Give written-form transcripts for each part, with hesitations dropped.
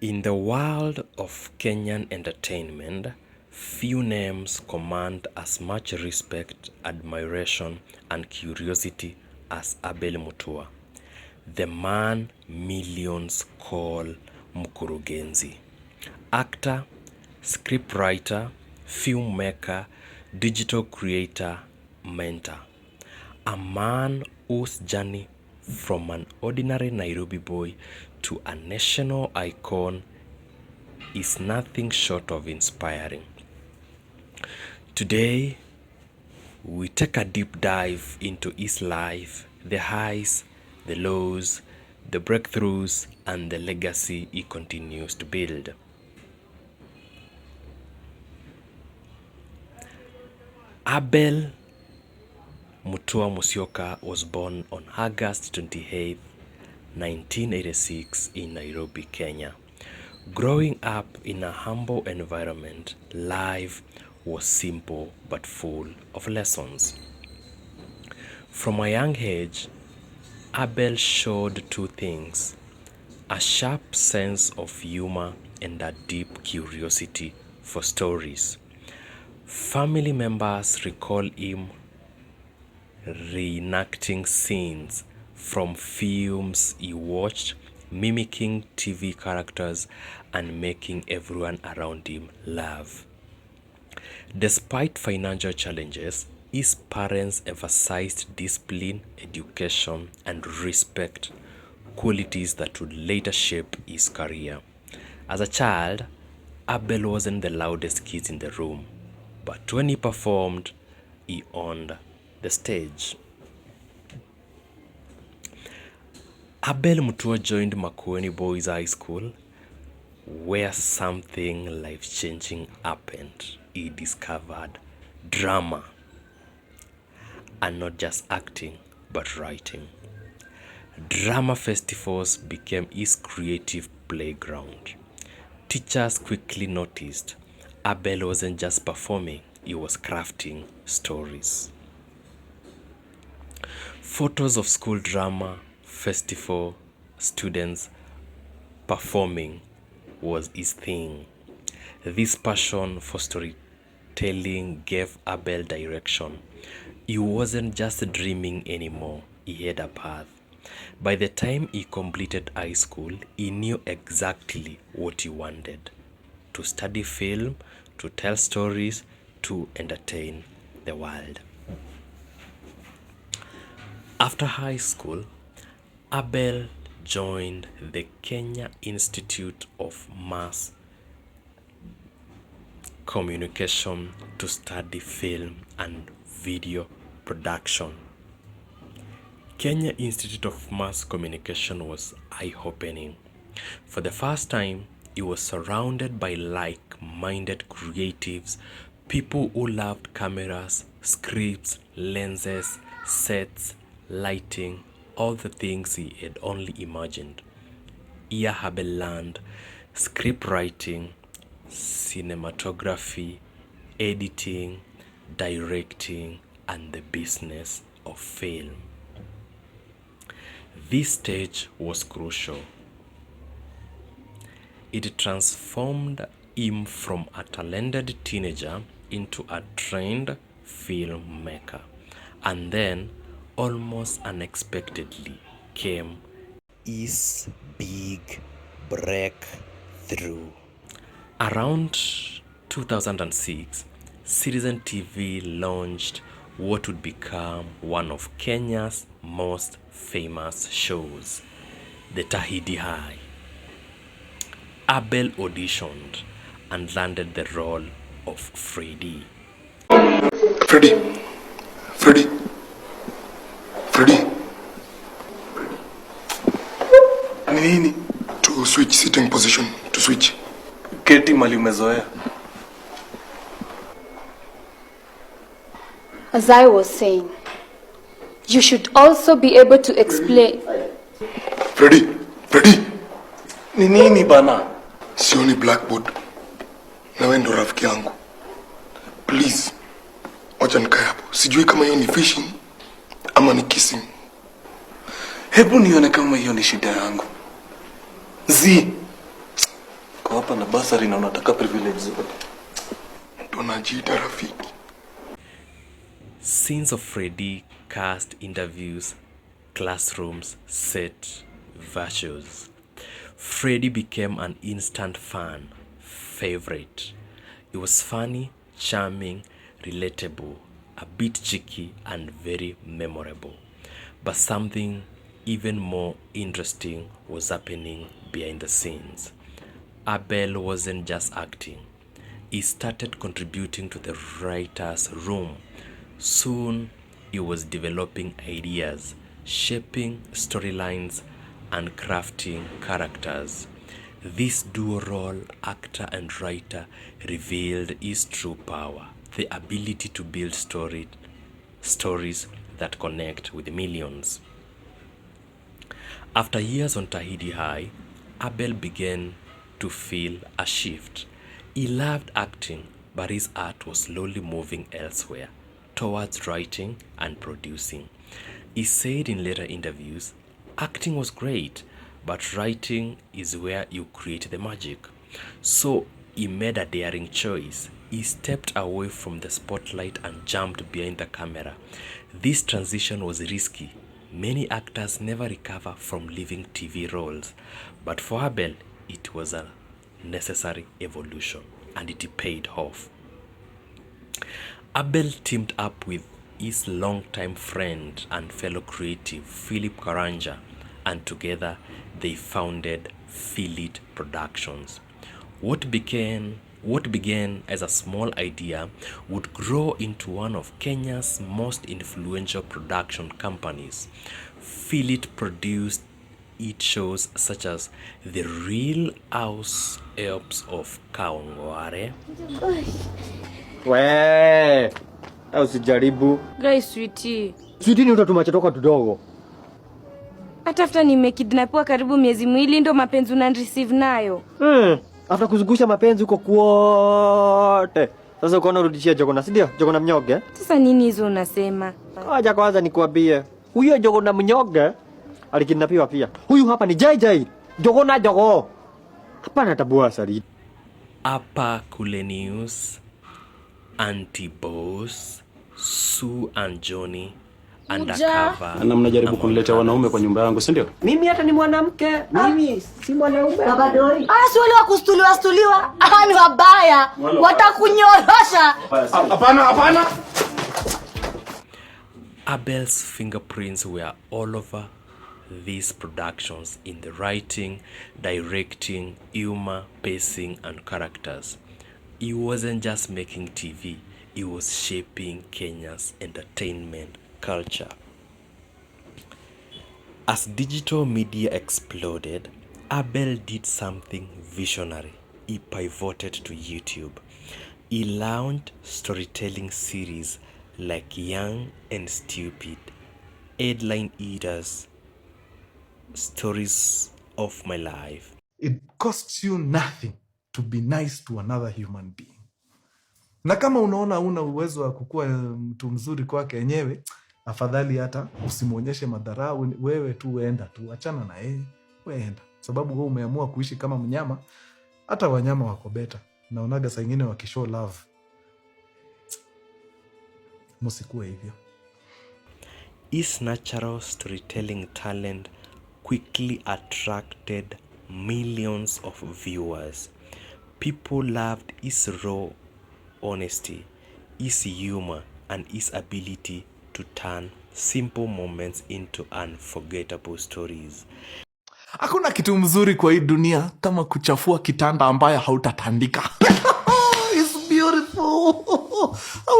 In the world of Kenyan entertainment, few names command as much respect, admiration, and curiosity as Abel Mutua, the man millions call Mkurugenzi. Actor, scriptwriter, filmmaker, digital creator, mentor. A man whose journey from an ordinary Nairobi boy to a national icon is nothing short of inspiring. Today, we take a deep dive into his life, the highs, the lows, the breakthroughs, and the legacy he continues to build. Abel Mutua Musyoka was born on August 28, 1986 in Nairobi, Kenya. Growing up in a humble environment, life was simple but full of lessons. From a young age, Abel showed two things: a sharp sense of humor and a deep curiosity for stories. Family members recall him reenacting scenes from films he watched, mimicking TV characters, and making everyone around him laugh. Despite financial challenges, his parents emphasized discipline, education, and respect, qualities that would later shape his career. As a child, Abel wasn't the loudest kid in the room, but when he performed, he owned the stage. Abel Mutua joined Makueni Boys High School, where something life-changing happened. He discovered drama, and not just acting, but writing. Drama festivals became his creative playground. Teachers quickly noticed Abel wasn't just performing, he was crafting stories. Photos of school drama festival students performing was his thing. This passion for storytelling gave Abel direction. He wasn't just dreaming anymore, he had a path. By the time he completed high school, he knew exactly what he wanted: to study film, to tell stories, to entertain the world. After high school, Abel joined the Kenya Institute of Mass Communication to study film and video production. Kenya Institute of Mass Communication was eye-opening. For the first time, he was surrounded by like-minded creatives, people who loved cameras, scripts, lenses, sets, lighting, all the things he had only imagined. Here Abel learned script writing, cinematography, editing, directing, and the business of film. This stage was crucial. It transformed him from a talented teenager into a trained filmmaker. And then, almost unexpectedly, came his big breakthrough. Around 2006, Citizen TV launched what would become one of Kenya's most famous shows, the Tahidi High. Abel auditioned and landed the role of Freddy. Freddy. Nini? To switch sitting position, to switch. Keti mali umezoea. As I was saying, you should also be able to explain. Freddy. Ni nini bana? Sioni blackboard. Na wewe ndo rafiki yangu. Please, wacha nikae hapo. Sijui kama hiyo ni fishing ama ni kissing. Hebu nione kama hiyo ni shida yangu. hapa na basari na unataka privilege zote. Tunajiita rafiki. Scenes of Freddy, cast, interviews, classrooms, set, virtuals. Freddy became an instant fan favorite. It was funny, charming, relatable, a bit cheeky, and very memorable. But something even more interesting was happening behind the scenes. Abel wasn't just acting. He started contributing to the writer's room. Soon, he was developing ideas, shaping storylines, and crafting characters. This dual role, actor and writer, revealed his true power, the ability to build stories that connect with millions. After years on Tahidi High, Abel began to feel a shift. He loved acting, but his heart was slowly moving elsewhere, towards writing and producing. He said in later interviews, acting was great, but writing is where you create the magic. So he made a daring choice. He stepped away from the spotlight and jumped behind the camera. This transition was risky. Many actors never recover from leaving TV roles, but for Abel, it was a necessary evolution, and it paid off. Abel teamed up with his longtime friend and fellow creative Philit, and together they founded Philit Productions. What began as a small idea would grow into one of Kenya's most influential production companies. Philit produced hit shows such as The Real Housewives of Kawangware, We, usijaribu. Guys, sweetie. Sweetie ni utatumacha toka tudogo. Hata after nimekidnapiwa karibu miezi miwili ndo mapenzi unanireceive nayo. After kuzungusha mapenzi huko kwote. Sasa uko unarudishia Jogona, si ndio? Jogona mnyoge. Sasa nini hizo unasema? Acha kwanza nikuambie. Huyo Jogona mnyoge alikidnapiwa pia. Huyu hapa ni JJ. Jogona jogo. Hapana tabua sari. Upper Kule News, Anti-Boss, Sue and Johnny, Undercover. Na mnajaribu kuniletea wanaume kwa nyumba yangu, si ndio? Mimi hata ni mwanamke. Mimi si mwanaume. Babadori. Si wale wa kustuliwa. Ni wabaya. Watakunyorosha. Hapana. Abel's fingerprints were all over these productions, in the writing, directing, humor, pacing, and characters. He wasn't just making TV, he was shaping Kenya's entertainment culture. As digital media exploded, Abel did something visionary. He pivoted to YouTube. He launched storytelling series like Young and Stupid, Headline Eaters, Stories of My Life. It costs you nothing to be nice to another human being. Na kama unaona una uwezo wa kukua mtu mzuri kwake yenyewe, afadhali hata usimuonyeshe madharau, wewe tu enda tu, achana na yeye, wewe enda. Sababu wewe umeamua kuishi kama mnyama, hata wanyama wako beta. Naonaga saa nyingine wakishow love. Msikuwe hivyo. His natural storytelling talent quickly attracted millions of viewers. People loved his raw honesty, his humor, and his ability to turn simple moments into unforgettable stories. Hakuna kitu mzuri kwa hii dunia kama kuchafua kitanda ambayo hautatandika. It's beautiful.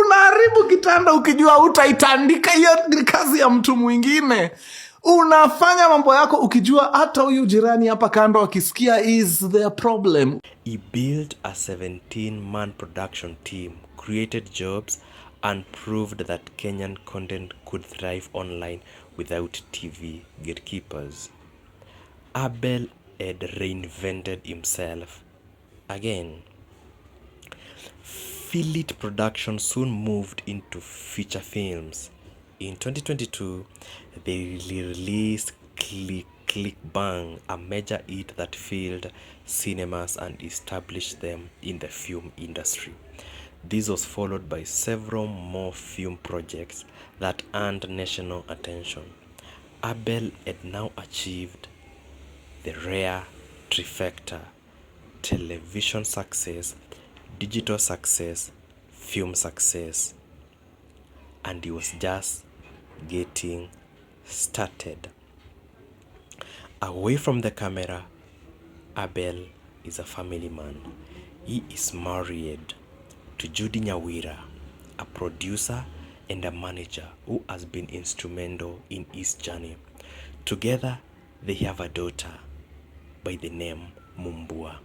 Unaharibu kitanda ukijua utaitandika, hiyo ni kazi ya mtu mwingine. Unafanya mambo yako ukijua hata huyu jirani hapa kando akisikia is their problem. He built a 17-man production team, created jobs, and proved that Kenyan content could thrive online without TV gatekeepers. Abel had reinvented himself again. Philit production soon moved into feature films. In 2022, they released Click Bang, a major hit that filled cinemas and established them in the film industry. This was followed by several more film projects that earned national attention. Abel had now achieved the rare trifecta: television success, digital success, film success, and he was just getting started. Away from the camera, Abel is a family man. He is married to Judy Nyawira, a producer and a manager who has been instrumental in his journey. Together, they have a daughter by the name Mumbua.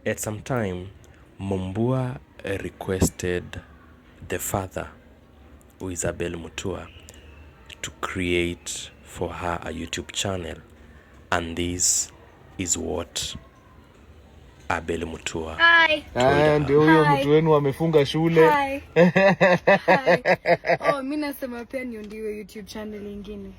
At some time, Mumbua requested the father, who is Abel Mutua, to create for her a YouTube channel, and this is what Abel Mutua told her. Ndio huyo mtu wenu amefunga shule. Oh, mimi nasema pia niondiwe YouTube channel ingine.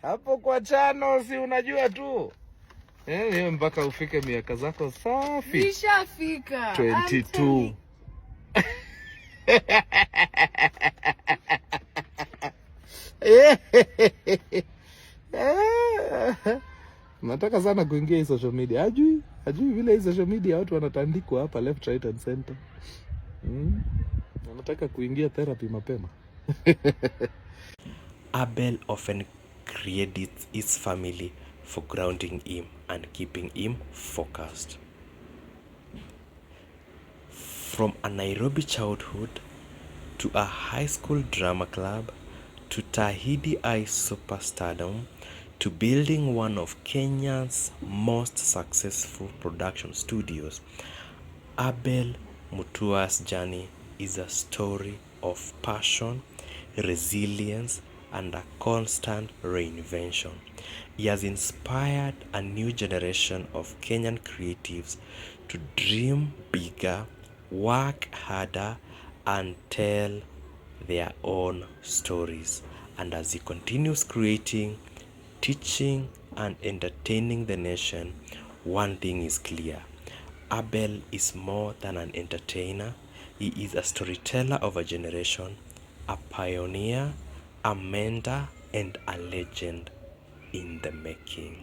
Hapo kwa chano si unajua tu. Wewe mpaka ufike miaka zako safi. Nishafika 22. Nataka sana kuingia hii social media. Hajui vile hii social media watu wanatandikwa hapa left, right and center. Nataka kuingia therapy mapema. Abel often credits his family for grounding him and keeping him focused. From a Nairobi childhood to a high school drama club to Tahidi superstardom to building one of Kenya's most successful production studios, Abel Mutua's journey is a story of passion, resilience, and a constant reinvention. He has inspired a new generation of Kenyan creatives to dream bigger, work harder, and tell their own stories. And as he continues creating, teaching, and entertaining the nation, one thing is clear: Abel is more than an entertainer. He is a storyteller of a generation, a pioneer, a mentor, and a legend in the making.